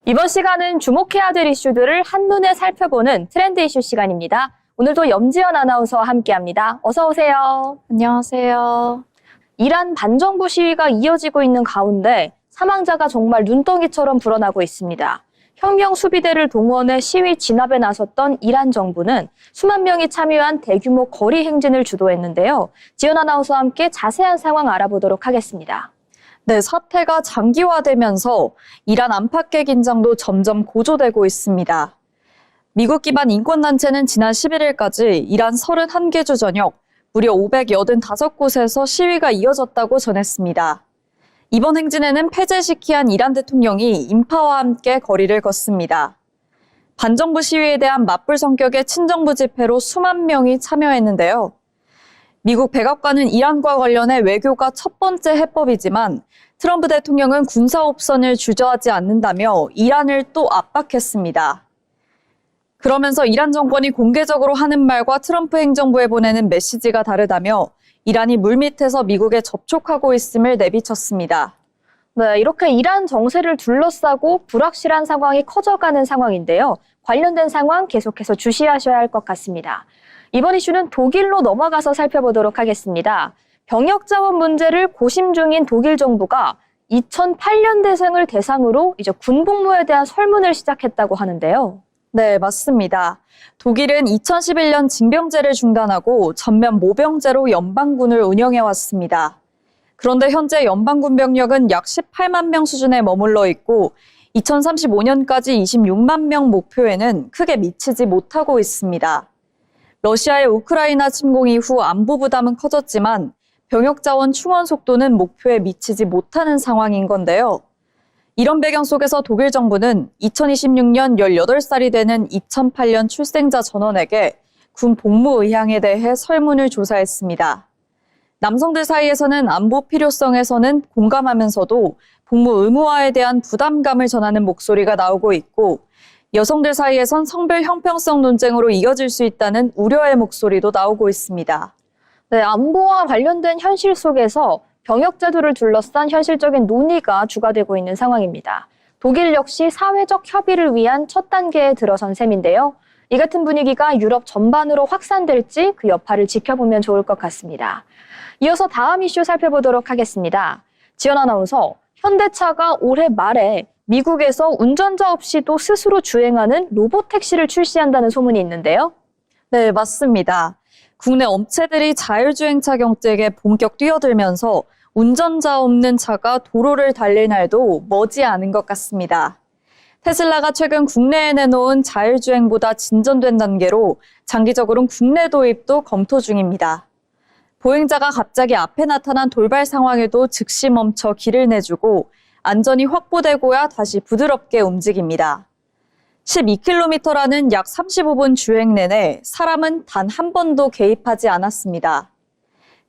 이번 시간은 주목해야 될 이슈들을 한눈에 살펴보는 트렌드 이슈 시간입니다. 오늘도 염지연 아나운서와 함께합니다. 어서 오세요. 안녕하세요. 이란 반정부 시위가 이어지고 있는 가운데 사망자가 정말 눈덩이처럼 불어나고 있습니다. 혁명 수비대를 동원해 시위 진압에 나섰던 이란 정부는 수만 명이 참여한 대규모 거리 행진을 주도했는데요. 지연 아나운서와 함께 자세한 상황 알아보도록 하겠습니다. 네, 사태가 장기화되면서 이란 안팎의 긴장도 점점 고조되고 있습니다. 미국 기반 인권단체는 지난 11일까지 이란 31개 주 저녁 무려 585곳에서 시위가 이어졌다고 전했습니다. 이번 행진에는 페제시키안 이란 대통령이 인파와 함께 거리를 걷습니다. 반정부 시위에 대한 맞불 성격의 친정부 집회로 수만 명이 참여했는데요. 미국 백악관은 이란과 관련해 외교가 첫 번째 해법이지만 트럼프 대통령은 군사옵선을 주저하지 않는다며 이란을 또 압박했습니다. 그러면서 이란 정권이 공개적으로 하는 말과 트럼프 행정부에 보내는 메시지가 다르다며 이란이 물밑에서 미국에 접촉하고 있음을 내비쳤습니다. 네, 이렇게 이란 정세를 둘러싸고 불확실한 상황이 커져가는 상황인데요. 관련된 상황 계속해서 주시하셔야 할 것 같습니다. 이번 이슈는 독일로 넘어가서 살펴보도록 하겠습니다. 병역 자원 문제를 고심 중인 독일 정부가 2008년대생을 대상으로 이제 군복무에 대한 설문을 시작했다고 하는데요. 네, 맞습니다. 독일은 2011년 징병제를 중단하고 전면 모병제로 연방군을 운영해왔습니다. 그런데 현재 연방군 병력은 약 18만 명 수준에 머물러 있고 2035년까지 26만 명 목표에는 크게 미치지 못하고 있습니다. 러시아의 우크라이나 침공 이후 안보 부담은 커졌지만 병역 자원 충원 속도는 목표에 미치지 못하는 상황인 건데요. 이런 배경 속에서 독일 정부는 2026년 18살이 되는 2008년 출생자 전원에게 군 복무 의향에 대해 설문을 조사했습니다. 남성들 사이에서는 안보 필요성에서는 공감하면서도 복무 의무화에 대한 부담감을 전하는 목소리가 나오고 있고 여성들 사이에선 성별 형평성 논쟁으로 이어질 수 있다는 우려의 목소리도 나오고 있습니다. 네, 안보와 관련된 현실 속에서 병역 제도를 둘러싼 현실적인 논의가 주가되고 있는 상황입니다. 독일 역시 사회적 협의를 위한 첫 단계에 들어선 셈인데요. 이 같은 분위기가 유럽 전반으로 확산될지 그 여파를 지켜보면 좋을 것 같습니다. 이어서 다음 이슈 살펴보도록 하겠습니다. 지연 아나운서, 현대차가 올해 말에 미국에서 운전자 없이도 스스로 주행하는 로봇택시를 출시한다는 소문이 있는데요. 네, 맞습니다. 국내 업체들이 자율주행차 경쟁에 본격 뛰어들면서 운전자 없는 차가 도로를 달릴 날도 머지않은 것 같습니다. 테슬라가 최근 국내에 내놓은 자율주행보다 진전된 단계로 장기적으로는 국내 도입도 검토 중입니다. 보행자가 갑자기 앞에 나타난 돌발 상황에도 즉시 멈춰 길을 내주고 안전이 확보되고야 다시 부드럽게 움직입니다. 12km라는 약 35분 주행 내내 사람은 단 한 번도 개입하지 않았습니다.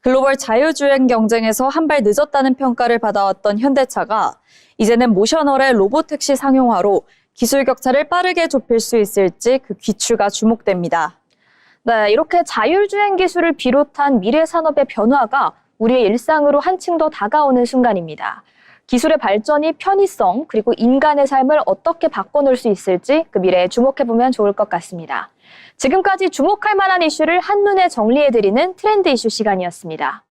글로벌 자율주행 경쟁에서 한 발 늦었다는 평가를 받아왔던 현대차가 이제는 모셔널의 로봇택시 상용화로 기술 격차를 빠르게 좁힐 수 있을지 그 귀추가 주목됩니다. 네, 이렇게 자율주행 기술을 비롯한 미래 산업의 변화가 우리의 일상으로 한층 더 다가오는 순간입니다. 기술의 발전이 편의성 그리고 인간의 삶을 어떻게 바꿔놓을 수 있을지 그 미래에 주목해보면 좋을 것 같습니다. 지금까지 주목할 만한 이슈를 한눈에 정리해드리는 트렌드 이슈 시간이었습니다.